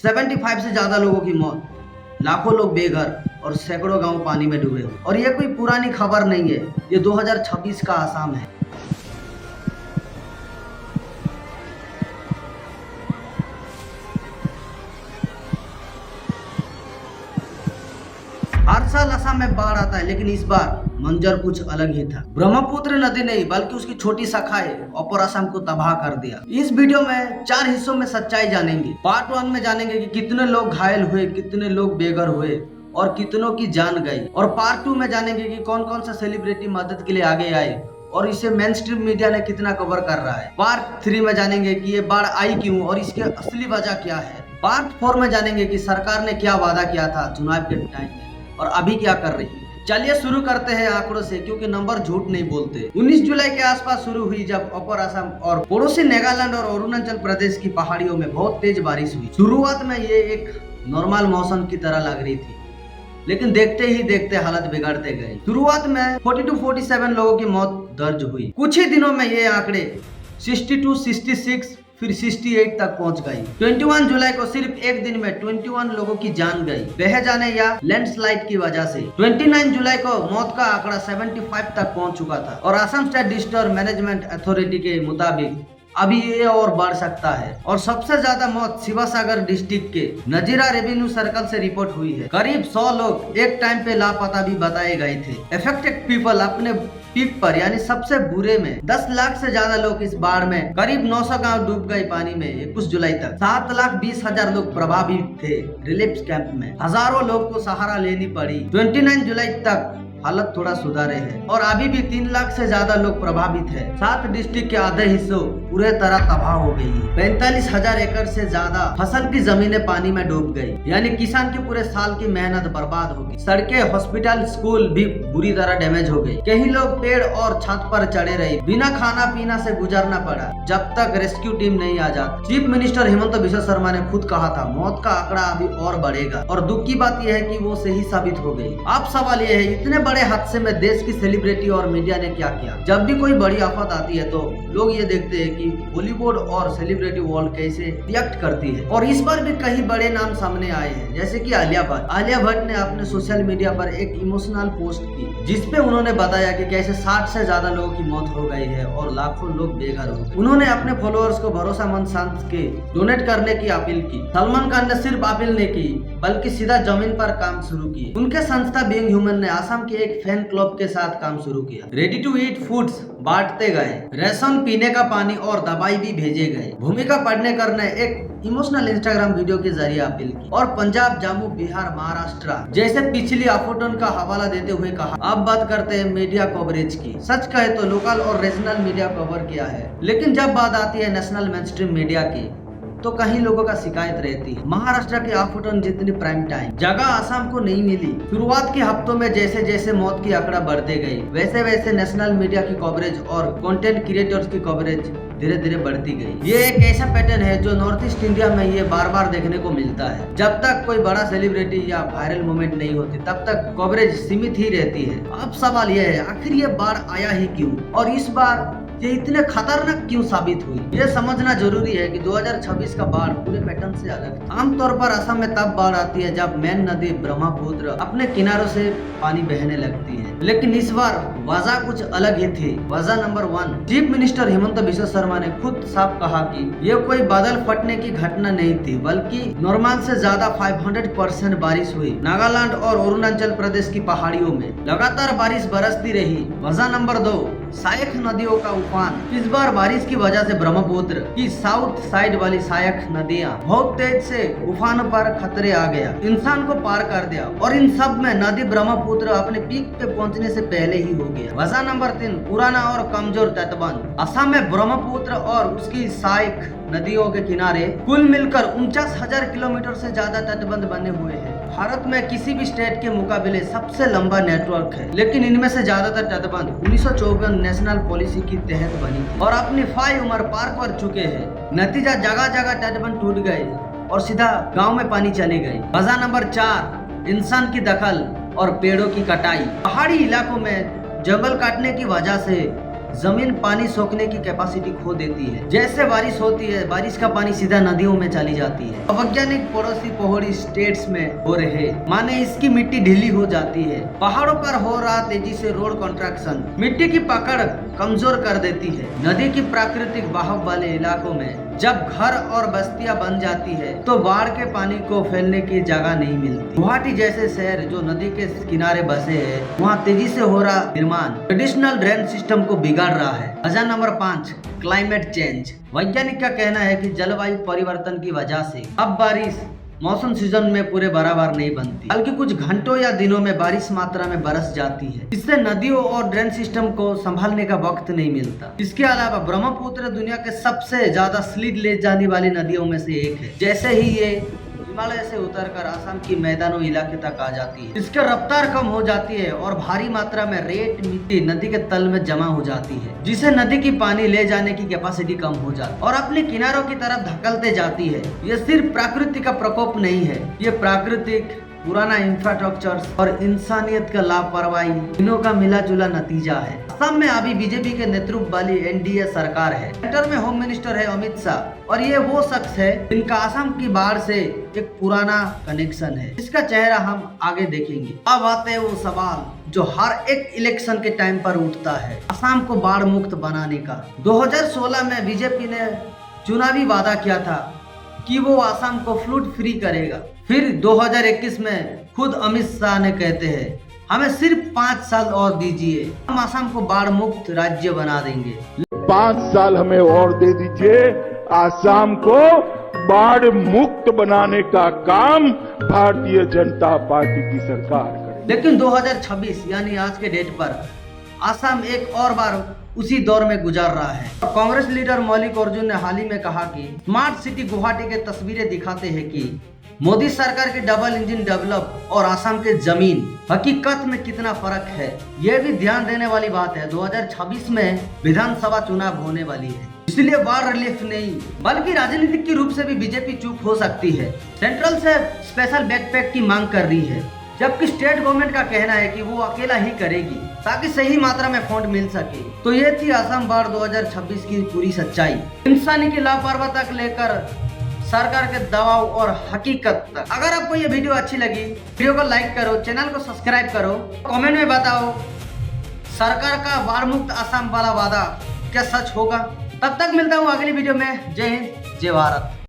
75 से ज्यादा लोगों की मौत, लाखों लोग बेघर और सैकड़ों गांव पानी में डूबे हुए। और ये कोई पुरानी खबर नहीं है, ये 2026 का आसाम है। हर साल असम में बाढ़ आता है, लेकिन इस बार मंजर कुछ अलग ही था। ब्रह्मपुत्र नदी नहीं बल्कि उसकी छोटी शाखाएं अपर असम को तबाह कर दिया। इस वीडियो में 4 हिस्सों में सच्चाई जानेंगे। पार्ट 1 में जानेंगे कि कितने लोग घायल हुए, कितने लोग बेघर हुए और कितनों की जान गई। और पार्ट 2 में जानेंगे कि कौन कौन सा सेलिब्रिटी मदद के लिए आगे आए और इसे मेन स्ट्रीम मीडिया ने कितना कवर कर रहा है। पार्ट 3 में जानेंगे कि ये बाढ़ आई क्यों और इसकी असली वजह क्या है। पार्ट 4 में जानेंगे कि सरकार ने क्या वादा किया था चुनाव के टाइम में और अभी क्या कर रही है। चलिए शुरू करते हैं आंकड़ों से, क्योंकि नंबर झूठ नहीं बोलते। 19 जुलाई के आसपास शुरू हुई, जब अपर असम और पड़ोसी नागालैंड और अरुणाचल प्रदेश की पहाड़ियों में बहुत तेज बारिश हुई। शुरुआत में ये एक नॉर्मल मौसम की तरह लग रही थी, लेकिन देखते ही देखते हालत बिगड़ते गए। शुरुआत में 47 लोगों की मौत दर्ज हुई। कुछ ही दिनों में ये आंकड़े 62, 66 फिर 68 तक पहुंच गई। 21 जुलाई को सिर्फ एक दिन में 21 लोगों की जान गई, बह जाने या लैंडस्लाइड की वजह से। 29 जुलाई को मौत का आंकड़ा 75 तक पहुंच चुका था और Assam state disaster management authority के मुताबिक अभी ये और बढ़ सकता है। और सबसे ज्यादा मौत शिवसागर डिस्ट्रिक्ट के नजीरा रेवेन्यू सर्कल से रिपोर्ट हुई है। करीब 100 लोग एक टाइम पे लापता भी बताए गए थे। अफेक्टेड पीपल अपने पीक पर यानी सबसे बुरे में 10 लाख से ज्यादा लोग इस बाढ़ में, करीब 900 गांव डूब गए पानी में 21 जुलाई तक। 7,20,000 लोग प्रभावित थे रिलीफ कैंप में, हजारों लोग को सहारा लेनी पड़ी। 29 जुलाई तक हालत थोड़ा सुधारे है और अभी भी 3 लाख से ज्यादा लोग प्रभावित है। 7 डिस्ट्रिक्ट के आधे हिस्सों पूरे तरह तबाह हो गई है। 45,000 एकड़ से ज्यादा फसल की जमीनें पानी में डूब गई, यानी किसान के पूरे साल की मेहनत बर्बाद हो गई। सड़कें, हॉस्पिटल, स्कूल भी बुरी तरह डैमेज हो गई। कई लोग पेड़ और छत पर चढ़े रहे, बिना खाना पीना से गुजरना पड़ा जब तक रेस्क्यू टीम नहीं आ जाती। चीफ मिनिस्टर हेमंत बिस्वा शर्मा ने खुद कहा था मौत का आंकड़ा अभी और बढ़ेगा, और दुख की बात यह है कि वो सही साबित हो गई। अब सवाल यह है, इतने बड़े हादसे में देश की सेलिब्रिटी और मीडिया ने क्या किया। जब भी कोई बड़ी आफत आती है तो लोग ये देखते हैं कि बॉलीवुड और सेलिब्रिटी वर्ल्ड कैसे रिएक्ट करती है। और इस बार भी कई बड़े नाम सामने आए हैं, जैसे कि आलिया भट्ट। आलिया भट्ट ने अपने सोशल मीडिया पर एक इमोशनल पोस्ट की, जिसपे उन्होंने बताया कि कैसे 60 से ज्यादा लोगों की मौत हो गई है और लाखों लोग बेघर हो गए। उन्होंने अपने फॉलोअर्स को भरोसेमंद संस्था के डोनेट करने की अपील की। सलमान खान ने सिर्फ अपील नहीं की, बल्कि सीधा जमीन पर काम शुरू किए। उनके संस्था बीइंग ह्यूमन ने असम के एक फैन क्लब के साथ काम शुरू किया। रेडी टू ईट फूड्स बांटते गए, राशन, पीने का पानी और दवाई भी भेजे गए। भूमिका पाटनेकर ने एक इमोशनल इंस्टाग्राम वीडियो के जरिए अपील की और पंजाब, जम्मू, बिहार, महाराष्ट्र जैसे पिछली आफतों का हवाला देते हुए कहा। अब बात करते हैं मीडिया कवरेज की। सच कहे तो लोकल और रीजनल मीडिया कवर किया है, लेकिन जब बात आती है नेशनल मेनस्ट्रीम मीडिया की तो कहीं लोगों का शिकायत रहती है। महाराष्ट्र के आफतन जितनी प्राइम टाइम जगह आसाम को नहीं मिली। शुरुआत के हफ्तों में जैसे जैसे मौत की आंकड़ा बढ़ते गए, वैसे वैसे नेशनल मीडिया की कवरेज और कंटेंट क्रिएटर्स की कवरेज धीरे धीरे बढ़ती गई। ये एक ऐसा पैटर्न है जो नॉर्थ ईस्ट इंडिया में ये बार बार देखने को मिलता है। जब तक कोई बड़ा सेलिब्रिटी या वायरल मूवमेंट नहीं होती, तब तक कवरेज सीमित ही रहती है। अब सवाल यह है, आखिर ये बाढ़ आया ही क्यों और इस बार ये इतने खतरनाक क्यों साबित हुई। ये समझना जरूरी है कि 2026 का बाढ़ पूरे पैटर्न से अलग है। आमतौर पर असम में तब बाढ़ आती है जब मेन नदी ब्रह्मपुत्र अपने किनारों से पानी बहने लगती है, लेकिन इस बार वजह कुछ अलग ही थी। वजह number 1, chief minister Hemant Biswa Sharma ने खुद साफ कहा कि ये कोई बादल फटने की घटना नहीं थी, बल्कि नॉर्मल से ज्यादा 500% बारिश हुई। नागालैंड और अरुणाचल प्रदेश की पहाड़ियों में लगातार बारिश बरसती रही। वजह नंबर 2, सहायक नदियों का उफान। इस बार बारिश की वजह से ब्रह्मपुत्र की साउथ साइड वाली सहायक नदियां बहुत तेज से उफान पर खतरे आ गया, इंसान को पार कर दिया। और इन सब में नदी ब्रह्मपुत्र अपने पीक पे पहुंचने से पहले ही हो गया। वजह नंबर 3, पुराना और कमजोर तटबंध। असम में ब्रह्मपुत्र और उसकी सहायक नदियों के किनारे कुल मिलकर 49,000 किलोमीटर से ज्यादा तटबंध बने हुए हैं। भारत में किसी भी स्टेट के मुकाबले सबसे लंबा नेटवर्क है, लेकिन इनमें से ज्यादातर तटबंध 1954 नेशनल पॉलिसी की तहत बनी थी और अपनी फाई उम्र पार कर चुके हैं। नतीजा, जगह जगह तटबंध टूट गए और सीधा गांव में पानी चले गए। वजह नंबर 4, इंसान की दखल और पेड़ों की कटाई। पहाड़ी इलाकों में जंगल काटने की वजह से जमीन पानी सोखने की कैपेसिटी खो देती है। जैसे बारिश होती है, बारिश का पानी सीधा नदियों में चली जाती है। वैज्ञानिक पड़ोसी पहाड़ी स्टेट्स में हो रहे, माने इसकी मिट्टी ढीली हो जाती है। पहाड़ों पर हो रहा तेजी से रोड कंस्ट्रक्शन मिट्टी की पकड़ कमजोर कर देती है। नदी की प्राकृतिक बहाव वाले इलाकों में जब घर और बस्तियां बन जाती है तो बाढ़ के पानी को फैलने की जगह नहीं मिलती। गुवाहाटी जैसे शहर जो नदी के किनारे बसे है, वहाँ तेजी से हो रहा निर्माण ट्रेडिशनल ड्रेन सिस्टम को बिगाड़ रहा है। वजह नंबर 5, क्लाइमेट चेंज। वैज्ञानिक का कहना है कि जलवायु परिवर्तन की वजह से अब बारिश मौसम सीजन में पूरे बराबर नहीं बनती, बल्कि कुछ घंटों या दिनों में बारिश मात्रा में बरस जाती है। इससे नदियों और ड्रेन सिस्टम को संभालने का वक्त नहीं मिलता। इसके अलावा ब्रह्मपुत्र दुनिया के सबसे ज्यादा स्लीड ले जाने वाली नदियों में से एक है। जैसे ही ये हिमालय से उतरकर असम की मैदानों इलाके तक आ जाती है, इसकी रफ्तार कम हो जाती है और भारी मात्रा में रेत मिट्टी नदी के तल में जमा हो जाती है, जिससे नदी की पानी ले जाने की कैपेसिटी कम हो जाती है और अपने किनारों की तरफ धकेलते जाती है। ये सिर्फ प्रकृति का प्रकोप नहीं है, ये प्राकृतिक पुराना इंफ्रास्ट्रक्चर और इंसानियत का लापरवाही तीनों का मिला जुला नतीजा है। असम में अभी बीजेपी के नेतृत्व वाली एनडीए सरकार है। सेंटर में होम मिनिस्टर है अमित शाह और ये वो शख्स है जिनका असम की बाढ़ से एक पुराना कनेक्शन है, जिसका चेहरा हम आगे देखेंगे। अब आते हैं वो सवाल जो हर एक इलेक्शन के टाइम पर उठता है, असम को बाढ़ मुक्त बनाने का। 2016 में बीजेपी ने चुनावी वादा किया था कि वो असम को फ्लूड फ्री करेगा। फिर 2021 में खुद अमित शाह ने कहते हैं हमें सिर्फ 5 साल और दीजिए, हम असम को बाढ़ मुक्त राज्य बना देंगे। 5 साल हमें और दे दीजिए, असम को बाढ़ मुक्त बनाने का काम भारतीय जनता पार्टी की सरकार करेगी। लेकिन 2026 यानी आज के डेट पर असम एक और बार उसी दौर में गुजार रहा है। कांग्रेस लीडर मल्लिकार्जुन ने हाल ही में कहा कि स्मार्ट सिटी गुवाहाटी के तस्वीरें दिखाते हैं कि मोदी सरकार के डबल इंजन डेवलप और असम के जमीन हकीकत में कितना फर्क है। यह भी ध्यान देने वाली बात है 2026 में विधानसभा चुनाव होने वाली है, इसलिए वार रिलीफ नहीं बल्कि राजनीतिक के रूप से भी बीजेपी चुप हो सकती है। सेंट्रल से स्पेशल बैकपैक की मांग कर रही है, जबकि स्टेट गवर्नमेंट का कहना है कि वो अकेला ही करेगी ताकि सही मात्रा में फंड मिल सके। तो ये थी असम बाढ़ 2026 की पूरी सच्चाई, इंसानी की लापरवाही तक लेकर सरकार के दबाव और हकीकत तक। अगर आपको ये वीडियो अच्छी लगी, वीडियो को लाइक करो, चैनल को सब्सक्राइब करो, कमेंट में बताओ सरकार का बाढ़ मुक्त असम वाला वादा क्या सच होगा। तब तक मिलता हूँ अगली वीडियो में। जय हिंद, जय भारत।